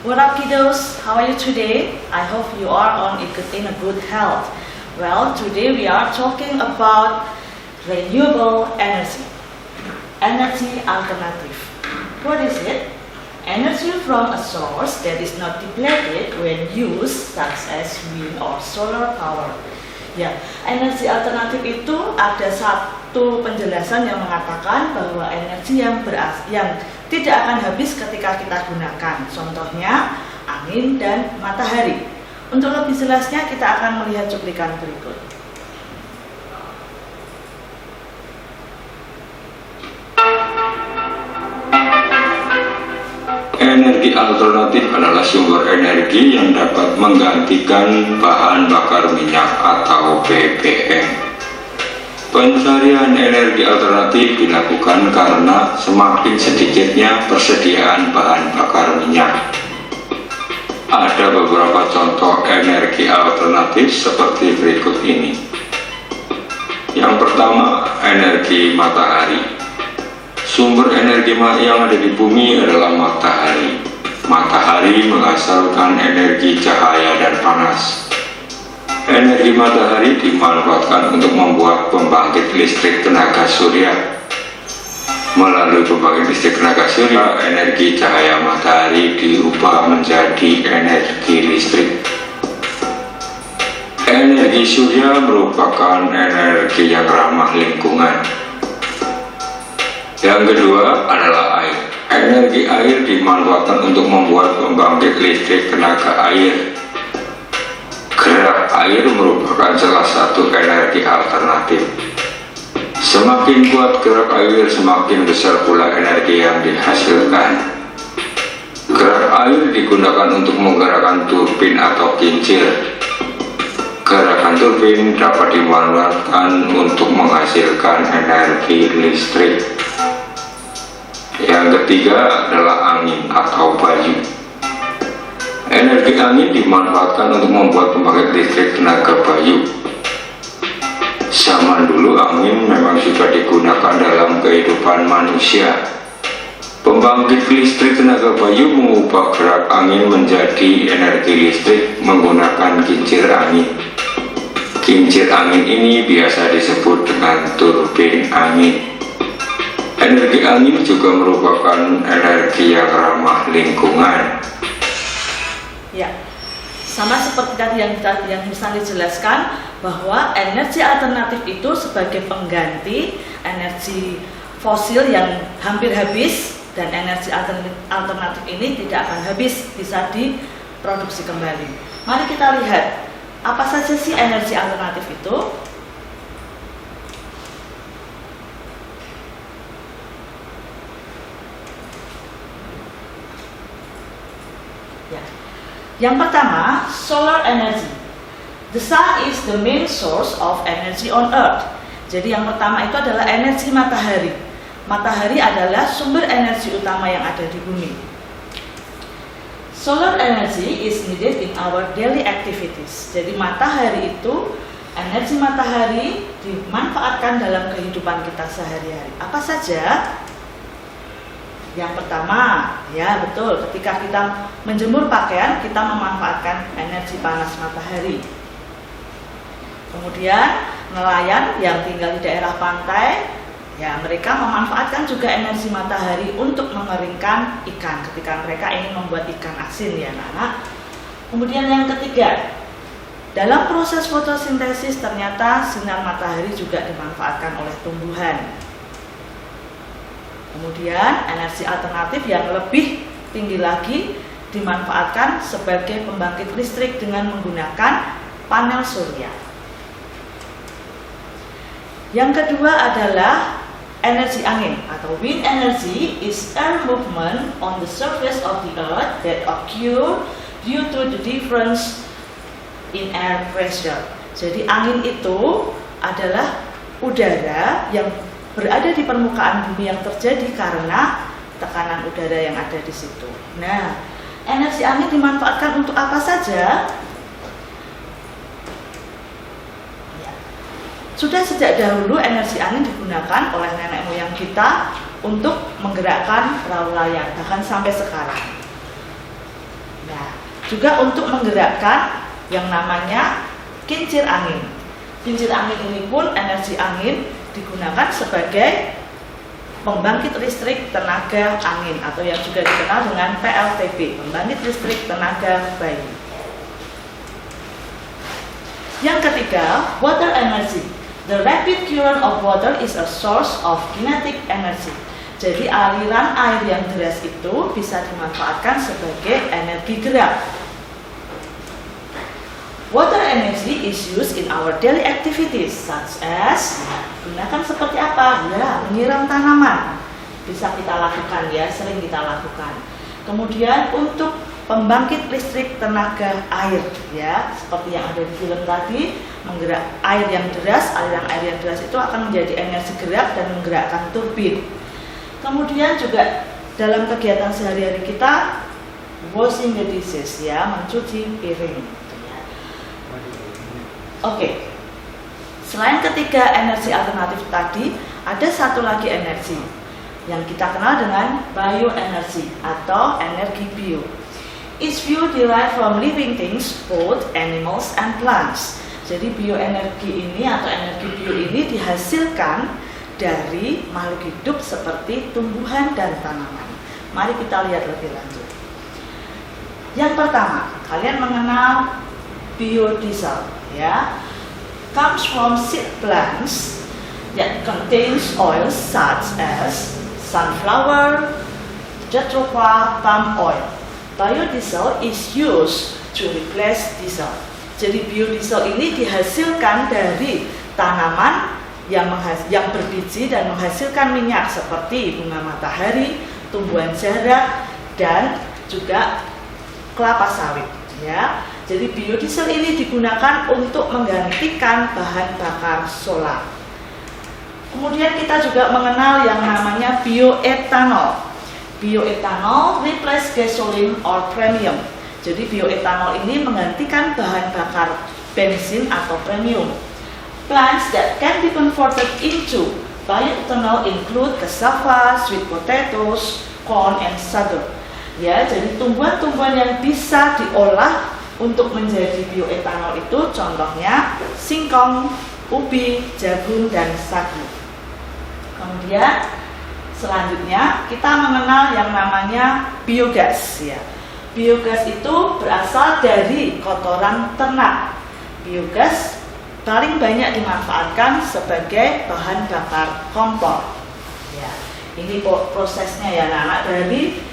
What up, kiddos? How are you today? I hope you are in a good health. Well, today we are talking about renewable energy, energy alternative. What is it? Energy from a source that is not depleted when used, such as wind or solar power. Ya, energi alternatif itu ada satu penjelasan yang mengatakan bahwa energi yang tidak akan habis ketika kita gunakan. Contohnya angin dan matahari. Untuk lebih jelasnya kita akan melihat cuplikan berikut. Energi alternatif adalah sumber energi yang dapat menggantikan bahan bakar minyak atau BBM. Pencarian energi alternatif dilakukan karena semakin sedikitnya persediaan bahan bakar minyak. Ada beberapa contoh energi alternatif seperti berikut ini. Yang pertama, energi matahari. Sumber energi yang ada di bumi adalah matahari. Matahari menghasilkan energi cahaya dan panas. Energi matahari dimanfaatkan untuk membuat pembangkit listrik tenaga surya. Melalui pembangkit listrik tenaga surya, energi cahaya matahari diubah menjadi energi listrik. Energi surya merupakan energi yang ramah lingkungan. Yang kedua adalah air. Energi air dimanfaatkan untuk membuat pembangkit listrik tenaga air. Gerak air merupakan salah satu energi alternatif. Semakin kuat gerak air, semakin besar pula energi yang dihasilkan. Gerak air digunakan untuk menggerakkan turbin atau kincir. Gerakan turbin dapat dimanfaatkan untuk menghasilkan energi listrik. Yang ketiga adalah angin atau bayu. Energi angin dimanfaatkan untuk membuat pembangkit listrik tenaga bayu. Zaman dulu angin memang sudah digunakan dalam kehidupan manusia. Pembangkit listrik tenaga bayu mengubah gerak angin menjadi energi listrik menggunakan kincir angin. Kincir angin ini biasa disebut dengan turbin angin. Energi angin juga merupakan energi yang ramah lingkungan. Ya, sama seperti tadi yang Misan dijelaskan bahwa energi alternatif itu sebagai pengganti energi fosil yang hampir habis, dan energi alternatif ini tidak akan habis, bisa diproduksi kembali. Mari kita lihat apa saja sih energi alternatif itu. Yang pertama, solar energy. The sun is the main source of energy on earth. Jadi yang pertama itu adalah energi matahari. Matahari adalah sumber energi utama yang ada di bumi. Solar energy is needed in our daily activities. Jadi matahari itu, energi matahari dimanfaatkan dalam kehidupan kita sehari-hari. Apa saja? Yang pertama, ya betul, ketika kita menjemur pakaian, kita memanfaatkan energi panas matahari. Kemudian nelayan yang tinggal di daerah pantai, ya mereka memanfaatkan juga energi matahari untuk mengeringkan ikan ketika mereka ingin membuat ikan asin, ya anak-anak. Kemudian yang ketiga, dalam proses fotosintesis ternyata sinar matahari juga dimanfaatkan oleh tumbuhan. Kemudian energi alternatif yang lebih tinggi lagi dimanfaatkan sebagai pembangkit listrik dengan menggunakan panel surya. Yang kedua adalah energi angin atau wind energy is air movement on the surface of the earth that occur due to the difference in air pressure. Jadi angin itu adalah udara yang berada di permukaan bumi yang terjadi karena tekanan udara yang ada di situ. Nah, energi angin dimanfaatkan untuk apa saja? Ya. Sudah sejak dahulu energi angin digunakan oleh nenek moyang kita untuk menggerakkan perahu layar, bahkan sampai sekarang. Nah, juga untuk menggerakkan yang namanya kincir angin. Kincir angin ini pun energi angin digunakan sebagai pembangkit listrik tenaga angin atau yang juga dikenal dengan PLTB, pembangkit listrik tenaga bayu. Yang ketiga, water energy. The rapid current of water is a source of kinetic energy. Jadi aliran air yang deras itu bisa dimanfaatkan sebagai energi gerak. Water energy is used in our daily activities such as gunakan seperti apa? Ya, menyiram tanaman. Bisa kita lakukan ya, sering kita lakukan. Kemudian untuk pembangkit listrik tenaga air ya, seperti yang ada di film tadi, menggerak air yang deras, aliran air yang deras itu akan menjadi energi gerak dan menggerakkan turbin. Kemudian juga dalam kegiatan sehari-hari kita, washing the dishes ya, mencuci piring. Oke. Selain ketiga energi alternatif tadi, ada satu lagi energi yang kita kenal dengan bioenergy atau energi bio. Its fuel derived from living things, both animals and plants. Jadi bioenergi ini atau energi bio ini dihasilkan dari makhluk hidup seperti tumbuhan dan tanaman. Mari kita lihat lebih lanjut. Yang pertama, kalian mengenal biodiesel ya. Comes from seed plants that contains oils such as sunflower, jatropha, palm oil. Biodiesel is used to replace diesel. Jadi biodiesel ini dihasilkan dari tanaman yang berbiji dan menghasilkan minyak seperti bunga matahari, tumbuhan jarak, dan juga kelapa sawit. Ya, jadi biodiesel ini digunakan untuk menggantikan bahan bakar solar. Kemudian kita juga mengenal yang namanya bioetanol. Bioetanol replace gasoline or premium. Jadi bioetanol ini menggantikan bahan bakar bensin atau premium. Plants that can be converted into bioethanol include cassava, sweet potatoes, corn, and sugar. Ya, jadi tumbuhan-tumbuhan yang bisa diolah untuk menjadi bioetanol itu contohnya singkong, ubi, jagung, dan sagu. Kemudian selanjutnya kita mengenal yang namanya biogas ya. Biogas itu berasal dari kotoran ternak. Biogas paling banyak dimanfaatkan sebagai bahan bakar kompor. Ya, ini prosesnya ya anak-anak, dari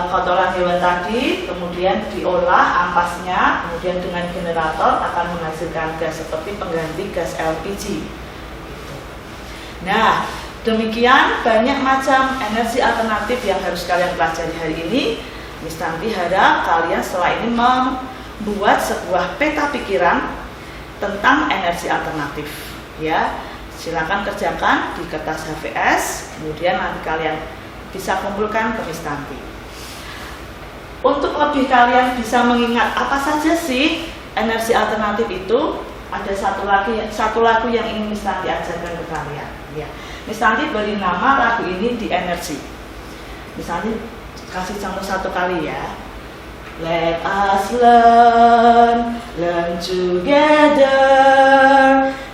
kotoran hewan tadi, kemudian diolah ampasnya, kemudian dengan generator akan menghasilkan gas seperti pengganti gas LPG. Nah, demikian banyak macam energi alternatif yang harus kalian pelajari hari ini. Miss Tanti harap kalian setelah ini membuat sebuah peta pikiran tentang energi alternatif ya. Silakan kerjakan di kertas HVS, kemudian nanti kalian bisa kumpulkan ke Miss Tanti. Untuk lebih kalian bisa mengingat apa saja sih energi alternatif itu, ada satu lagu yang ingin Miss Tanti ajarkan ke kalian ya. Miss Tanti beri nama lagu ini di energi. Miss Tanti kasih contoh satu kali ya. Let us learn together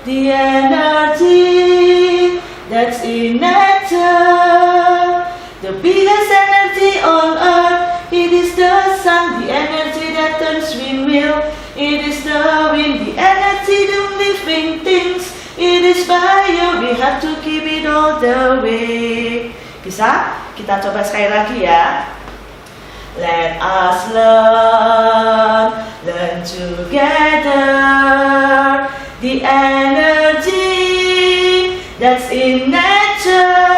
the energy that's in nature. The biggest energy on earth, it is the sun, the energy that turns windmill. It is the wind, the energy, the living things. It is fire, we have to keep it all the way. Bisa? Kita coba sekali lagi ya. Let us learn together the energy that's in nature.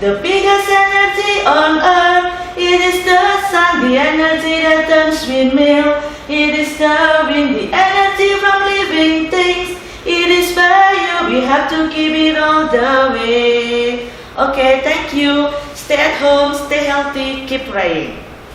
The biggest energy on earth, it is the sun, the energy that turns windmill. It is the wind, the energy from living things. It is fire, we have to keep it all the way. Okay, thank you. Stay at home, stay healthy, keep praying.